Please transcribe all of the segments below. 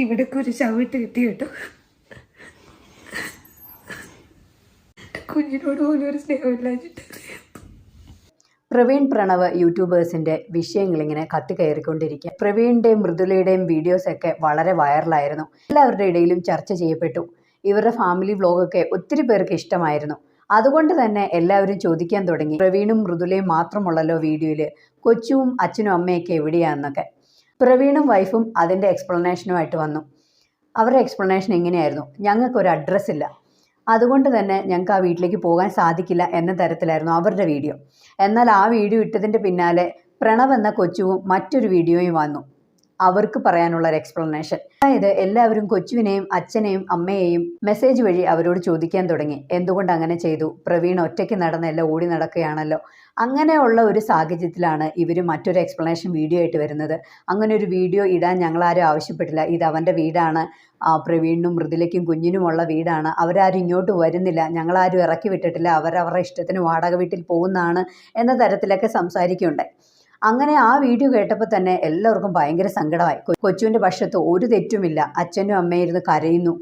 ഇവിടേക്ക് ഒരു ചവിട്ട് കിട്ടി കേട്ടോ. കുഞ്ഞിനോട് പോലും ഒരു സ്നേഹമില്ലാഞ്ഞിട്ട്. പ്രവീൺ പ്രണവ് യൂട്യൂബേഴ്സിൻ്റെ വിഷയങ്ങളിങ്ങനെ കത്തിക്കയറിക്കൊണ്ടിരിക്കുക. പ്രവീണിൻ്റെയും മൃദുലയുടെയും വീഡിയോസൊക്കെ വളരെ വൈറലായിരുന്നു. എല്ലാവരുടെ ഇടയിലും ചർച്ച ചെയ്യപ്പെട്ടു. ഇവരുടെ ഫാമിലി വ്ലോഗൊക്കെ ഒത്തിരി പേർക്ക് ഇഷ്ടമായിരുന്നു. അതുകൊണ്ട് തന്നെ എല്ലാവരും ചോദിക്കാൻ തുടങ്ങി, പ്രവീണും മൃദുലയും മാത്രമുള്ളല്ലോ വീഡിയോയിൽ, കൊച്ചുവും അച്ഛനും അമ്മയൊക്കെ എവിടെയാണെന്നൊക്കെ. പ്രവീണും വൈഫും അതിൻ്റെ എക്സ്പ്ലനേഷനുമായിട്ട് വന്നു. അവരുടെ എക്സ്പ്ലനേഷൻ എങ്ങനെയായിരുന്നു? ഞങ്ങൾക്കൊരു അഡ്രസ്സില്ല, അതുകൊണ്ട് തന്നെ ഞങ്ങൾക്ക് ആ വീട്ടിലേക്ക് പോകാൻ സാധിക്കില്ല എന്ന തരത്തിലായിരുന്നു അവരുടെ വീഡിയോ. എന്നാൽ ആ വീഡിയോ ഇട്ടതിൻ്റെ പിന്നാലെ പ്രണവ് എന്ന കൊച്ചുവും മറ്റൊരു വീഡിയോയും വന്നു. അവർക്ക് പറയാനുള്ള ഒരു എക്സ്പ്ലനേഷൻ. അതായത് എല്ലാവരും കൊച്ചുവിനെയും അച്ഛനെയും അമ്മയെയും മെസ്സേജ് വഴി അവരോട് ചോദിക്കാൻ തുടങ്ങി, എന്തുകൊണ്ട് അങ്ങനെ ചെയ്തു? പ്രവീൺ ഒറ്റയ്ക്ക് നടന്നെല്ലാം ഓടി നടക്കുകയാണല്ലോ. അങ്ങനെയുള്ള ഒരു സാഹചര്യത്തിലാണ് ഇവർ മറ്റൊരു എക്സ്പ്ലനേഷൻ വീഡിയോ ആയിട്ട് വരുന്നത്. അങ്ങനെ ഒരു വീഡിയോ ഇടാൻ ഞങ്ങളാരും ആവശ്യപ്പെട്ടില്ല. ഇത് അവൻ്റെ വീടാണ്, പ്രവീണിനും മൃദുലയ്ക്കും കുഞ്ഞിനുമുള്ള വീടാണ്. അവരാരും ഇങ്ങോട്ട് വരുന്നില്ല, ഞങ്ങളാരും ഇറക്കി വിട്ടിട്ടില്ല, അവരവരുടെ ഇഷ്ടത്തിന് വാടക വീട്ടിൽ പോകുന്നതാണ് എന്ന തരത്തിലൊക്കെ സംസാരിക്കുകയുണ്ടായി. അങ്ങനെ ആ വീഡിയോ കേട്ടപ്പോൾ തന്നെ എല്ലാവർക്കും ഭയങ്കര സങ്കടമായി. കൊച്ചുവിൻ്റെ പക്ഷത്ത് ഒരു തെറ്റുമില്ല, അച്ഛനും അമ്മയും ഇരുന്ന്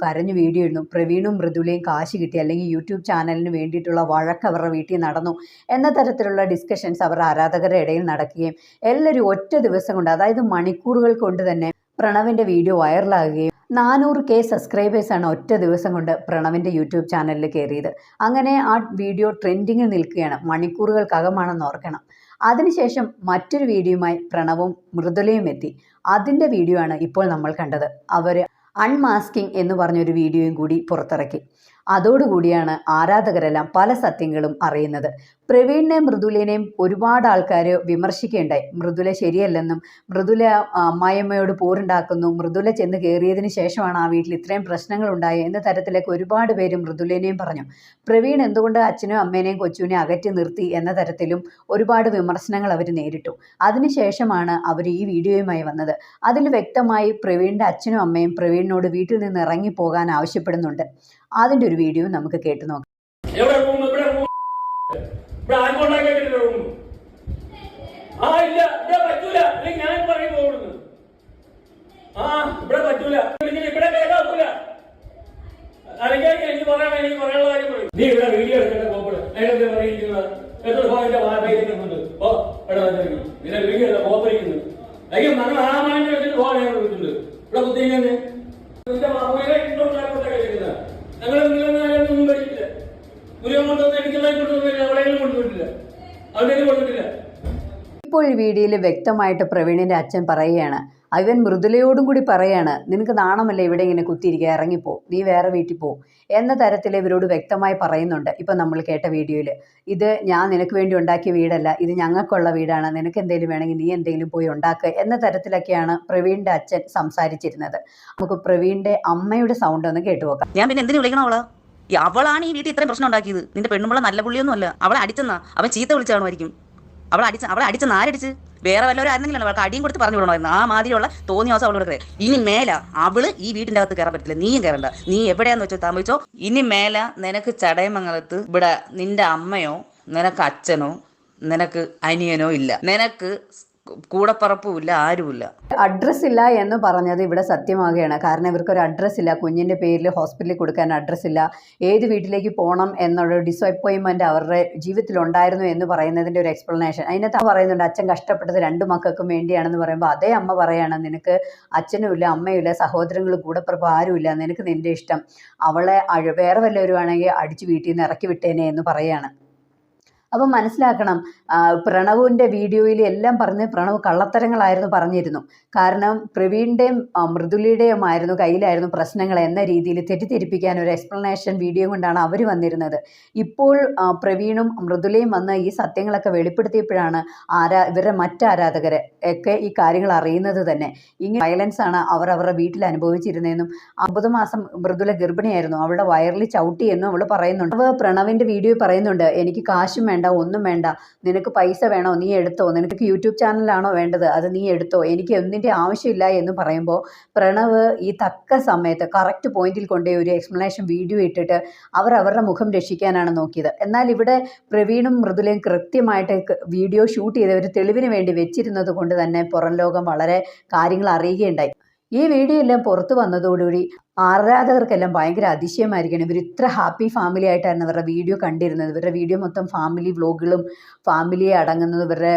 കരഞ്ഞു വീഡിയോ ഇടുന്നു. പ്രവീണും മൃദുലയും കാശ് കിട്ടി, അല്ലെങ്കിൽ യൂട്യൂബ് ചാനലിന് വേണ്ടിയിട്ടുള്ള വഴക്ക് അവരുടെ വീട്ടിൽ നടന്നു എന്ന തരത്തിലുള്ള ഡിസ്കഷൻസ് അവരുടെ ആരാധകരുടെ ഇടയിൽ നടക്കുകയും എല്ലാവരും ഒറ്റ ദിവസം കൊണ്ട്, അതായത് മണിക്കൂറുകൾ കൊണ്ട് തന്നെ പ്രണവിൻ്റെ വീഡിയോ വൈറലാകുകയും 400K സബ്സ്ക്രൈബേഴ്സാണ് ഒറ്റ ദിവസം കൊണ്ട് പ്രണവിൻ്റെ യൂട്യൂബ് ചാനലിൽ കയറിയത്. അങ്ങനെ ആ വീഡിയോ ട്രെൻഡിങ്ങിൽ നിൽക്കുകയാണ്. മണിക്കൂറുകൾക്കകമാണെന്ന് ഓർക്കണം. അതിനുശേഷം മറ്റൊരു വീഡിയോയുമായി പ്രണവും മൃദുലയും എത്തി. അതിൻ്റെ വീഡിയോ ആണ് ഇപ്പോൾ നമ്മൾ കണ്ടത്. അവർ അൺമാസ്കിംഗ് എന്ന് പറഞ്ഞൊരു വീഡിയോയും കൂടി പുറത്തിറക്കി. അതോടുകൂടിയാണ് ആരാധകരെല്ലാം പല സത്യങ്ങളും അറിയുന്നത്. പ്രവീണിനെയും മൃദുലനെയും ഒരുപാട് ആൾക്കാർ വിമർശിക്കുകയുണ്ടായി. മൃദുല ശരിയല്ലെന്നും, മൃദുല അമ്മായിയമ്മയോട് പോരുണ്ടാക്കുന്നു, മൃദുല ചെന്ന് കയറിയതിന് ശേഷമാണ് ആ വീട്ടിൽ ഇത്രയും പ്രശ്നങ്ങളുണ്ടായി എന്ന തരത്തിലേക്ക് ഒരുപാട് പേര് മൃദുലനെയും പറഞ്ഞു. പ്രവീൺ എന്തുകൊണ്ട് അച്ഛനും അമ്മേനെയും കൊച്ചുവിനെ അകറ്റി നിർത്തി എന്ന തരത്തിലും ഒരുപാട് വിമർശനങ്ങൾ അവർ നേരിട്ടു. അതിനുശേഷമാണ് അവർ ഈ വീഡിയോയുമായി വന്നത്. അതിൽ വ്യക്തമായി പ്രവീണിൻ്റെ അച്ഛനും അമ്മയും പ്രവീണിനോട് വീട്ടിൽ നിന്ന് ഇറങ്ങിപ്പോകാൻ ആവശ്യപ്പെടുന്നുണ്ട്. അതിൻ്റെ ഒരു വീഡിയോ നമുക്ക് കേട്ടു നോക്കാം. ഇപ്പോൾ ഈ വീഡിയോയിൽ വ്യക്തമായിട്ട് പ്രവീണിൻ്റെ അച്ഛൻ പറയുകയാണ്, അവൻ മൃദുലയോടും കൂടി പറയാണ്, നിനക്ക് നാണമല്ലേ ഇവിടെ ഇങ്ങനെ കുത്തിയിരിക്കുക, ഇറങ്ങിപ്പോ, നീ വേറെ വീട്ടിൽ പോ എന്ന തരത്തിൽ ഇവരോട് വ്യക്തമായി പറയുന്നുണ്ട്. ഇപ്പം നമ്മൾ കേട്ട വീഡിയോയിൽ, ഇത് ഞാൻ നിനക്ക് വേണ്ടി ഉണ്ടാക്കിയ വീടല്ല, ഇത് ഞങ്ങൾക്കുള്ള വീടാണ്, നിനക്ക് എന്തെങ്കിലും വേണമെങ്കിൽ നീ എന്തെങ്കിലും പോയി ഉണ്ടാക്കുക എന്ന തരത്തിലൊക്കെയാണ് പ്രവീണിൻ്റെ അച്ഛൻ സംസാരിച്ചിരുന്നത്. നമുക്ക് പ്രവീണിൻ്റെ അമ്മയുടെ സൗണ്ട് ഒന്ന് കേട്ടു നോക്കാം. ഞാൻ പിന്നെ എന്തിനു വിളിക്കണം അവളെ? അവളാണ് ഈ വീട്ടിൽ ഇത്രയും പ്രശ്നം ഉണ്ടാക്കിയത്. നിന്റെ പെണ്ണുമ്പള നല്ല പുള്ളിയൊന്നും അല്ല. അവളെ അടിച്ചെന്നാ അവൻ ചീത്ത വിളിച്ചു കാണുമായിരിക്കും. അവളെ അടിച്ചെന്ന് ആരടിച്ച്? വേറെ വല്ലവരും ആയിരുന്നെങ്കിലും അവൾക്ക് അടിയും കൊടുത്ത് പറഞ്ഞു വിടണമായിരുന്നു. ആ മാതിരിയുള്ള തോന്നിയ ദിവസം അവളോട് കയറി. ഇനി മേല അവള് ഈ വീടിൻ്റെ അകത്ത് കയറാൻ പറ്റില്ല, നീയും കയറണ്ട, നീ എവിടെയാന്ന് വെച്ചോ താമസിച്ചോ. ഇനി മേല നിനക്ക് ചടയമംഗലത്ത് ഇവിടെ നിന്റെ അമ്മയോ നിനക്ക് അച്ഛനോ നിനക്ക് അനിയനോ ഇല്ല, നിനക്ക് കൂടപ്പറപ്പുമില്ല, ആരുമില്ല. അഡ്രസ്സ് ഇല്ല എന്ന് പറഞ്ഞത് ഇവിടെ സത്യമാകുകയാണ്. കാരണം ഇവർക്കൊരു അഡ്രസ്സ് ഇല്ല, കുഞ്ഞിൻ്റെ പേരിൽ ഹോസ്പിറ്റലിൽ കൊടുക്കാൻ അഡ്രസ്സ് ഇല്ല, ഏത് വീട്ടിലേക്ക് പോകണം എന്നുള്ള ഡിസപ്പോയിൻമെൻറ്റ് അവരുടെ ജീവിതത്തിലുണ്ടായിരുന്നു എന്ന് പറയുന്നതിൻ്റെ ഒരു എക്സ്പ്ലനേഷൻ അതിനകത്ത് പറയുന്നുണ്ട്. അച്ഛൻ കഷ്ടപ്പെട്ടത് 2 മക്കൾക്കും വേണ്ടിയാണെന്ന് പറയുമ്പോൾ അതേ അമ്മ പറയാണ്, നിനക്ക് അച്ഛനുമില്ല അമ്മയുമില്ല സഹോദരങ്ങൾ കൂടപ്പറപ്പ് ആരുമില്ല, നിനക്ക് നിൻ്റെ ഇഷ്ടം, അവളെ വേറെ വല്ലവരും ആണെങ്കിൽ അടിച്ച് വീട്ടിൽ നിന്ന് ഇറക്കി വിട്ടേനെ എന്ന് പറയുകയാണ്. അപ്പം മനസ്സിലാക്കണം, പ്രണവിൻ്റെ വീഡിയോയിൽ എല്ലാം പറഞ്ഞ് പ്രണവ് കള്ളത്തരങ്ങളായിരുന്നു പറഞ്ഞിരുന്നു. കാരണം പ്രവീണിൻ്റെയും മൃദുലയുടെയും കയ്യിലായിരുന്നു പ്രശ്നങ്ങൾ എന്ന രീതിയിൽ തെറ്റിദ്ധരിപ്പിക്കാൻ ഒരു എക്സ്പ്ലനേഷൻ വീഡിയോ കൊണ്ടാണ് അവർ വന്നിരുന്നത്. ഇപ്പോൾ പ്രവീണും മൃദുലയും വന്ന് ഈ സത്യങ്ങളൊക്കെ വെളിപ്പെടുത്തിയപ്പോഴാണ് ഇവരുടെ മറ്റാരാധകർ ഒക്കെ ഈ കാര്യങ്ങൾ അറിയുന്നത് തന്നെ. ഇങ്ങനെ വയലൻസാണ് അവരുടെ വീട്ടിൽ അനുഭവിച്ചിരുന്നതെന്നും 50 മാസം മൃദുല ഗർഭിണിയായിരുന്നു, അവളുടെ വയറിൽ ചവിട്ടിയെന്നും അവൾ പറയുന്നുണ്ട്. അവൾ പ്രണവിൻ്റെ വീഡിയോ പറയുന്നുണ്ട്, എനിക്ക് കാശും വേണ്ട ഒന്നും വേണ്ട, നിനക്ക് പൈസ വേണോ നീ എടുത്തോ, നിനക്ക് യൂട്യൂബ് ചാനലാണോ വേണ്ടത് അത് നീ എടുത്തോ, എനിക്ക് ഒന്നിൻ്റെ ആവശ്യമില്ല എന്ന് പറയുമ്പോൾ പ്രണവ് ഈ തക്ക സമയത്ത് കറക്റ്റ് പോയിന്റിൽ കൊണ്ടുപോയി ഒരു എക്സ്പ്ലനേഷൻ വീഡിയോ ഇട്ടിട്ട് അവരുടെ മുഖം രക്ഷിക്കാനാണ് നോക്കിയത്. എന്നാൽ ഇവിടെ പ്രവീണും മൃദുലയും കൃത്യമായിട്ട് വീഡിയോ ഷൂട്ട് ചെയ്ത് ഒരു തെളിവിന് വേണ്ടി വെച്ചിരുന്നത് കൊണ്ട് തന്നെ പുറം ലോകം വളരെ കാര്യങ്ങൾ അറിയുകയുണ്ടായി. ഈ വീഡിയോ എല്ലാം പുറത്തു വന്നതോടുകൂടി ആരാധകർക്കെല്ലാം ഭയങ്കര അതിശയമായിരിക്കണം. ഇവർ ഇത്ര ഹാപ്പി ഫാമിലി ആയിട്ടാണ് ഇവരുടെ വീഡിയോ കണ്ടിരുന്നത്. ഇവരുടെ വീഡിയോ മൊത്തം ഫാമിലി വ്ലോഗുകളും ഫാമിലിയെ അടങ്ങുന്നത് ഇവരുടെ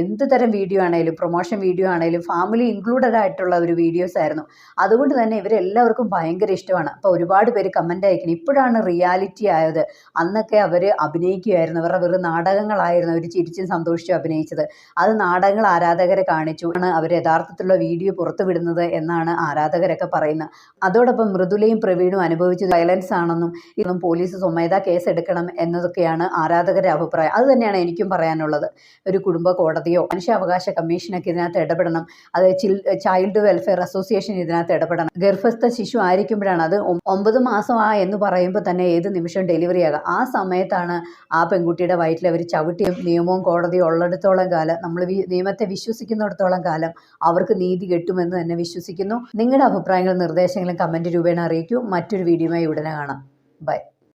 എന്ത് തരം വീഡിയോ ആണെങ്കിലും പ്രൊമോഷൻ വീഡിയോ ആണെങ്കിലും ഫാമിലി ഇൻക്ലൂഡഡ് ആയിട്ടുള്ള ഒരു വീഡിയോസ് ആയിരുന്നു. അതുകൊണ്ട് തന്നെ ഇവരെല്ലാവർക്കും ഭയങ്കര ഇഷ്ടമാണ്. അപ്പോൾ ഒരുപാട് പേര് കമൻ്റ് അയക്കണം, ഇപ്പോഴാണ് റിയാലിറ്റി ആയത്, അന്നൊക്കെ അവർ അഭിനയിക്കുമായിരുന്നു, അവരുടെ വെറും നാടകങ്ങളായിരുന്നു അവർ ചിരിച്ചും സന്തോഷിച്ചും അഭിനയിച്ചത്, അത് നാടകങ്ങൾ ആരാധകരെ കാണിച്ചു ആണ് അവർ യഥാർത്ഥത്തിലുള്ള വീഡിയോ പുറത്തുവിടുന്നത് എന്നാണ് ആരാധകരൊക്കെ പറയുന്നത്. അതോടൊപ്പം മൃദുലയും പ്രവീണും അനുഭവിച്ചത് വയലൻസ് ആണെന്നും ഇതൊന്നും പോലീസ് സ്വമേധാ കേസ് എടുക്കണം എന്നതൊക്കെയാണ് ആരാധകരുടെ അഭിപ്രായം. അത് തന്നെയാണ് എനിക്കും പറയാനുള്ളത്. ഒരു കുടുംബ കോടതിയോ മനുഷ്യാവകാശ കമ്മീഷനൊക്കെ ഇതിനകത്ത് ഇടപെടണം. അത് ചൈൽഡ് വെൽഫെയർ അസോസിയേഷൻ ഇതിനകത്ത് ഇടപെടണം. ഗർഭസ്ഥ ശിശു ആയിരിക്കുമ്പോഴാണ്, അത് 9 മാസമാ എന്ന് പറയുമ്പോൾ തന്നെ ഏത് നിമിഷം ഡെലിവറി ആകാം. ആ സമയത്താണ് ആ പെൺകുട്ടിയുടെ വയറ്റിൽ അവർ ചവിട്ടിയും നിയമവും കോടതിയും ഉള്ളിടത്തോളം കാലം, നമ്മൾ നിയമത്തെ വിശ്വസിക്കുന്നിടത്തോളം കാലം അവർക്ക് നീതി കിട്ടുമെന്ന് തന്നെ വിശ്വസിക്കുന്നു. നിങ്ങളുടെ അഭിപ്രായങ്ങളും നിർദ്ദേശങ്ങളും കമൻറ്റ് രൂപേണ അറിയിക്കൂ. മറ്റൊരു വീഡിയോയുമായി ഉടനെ കാണാം. ബൈ.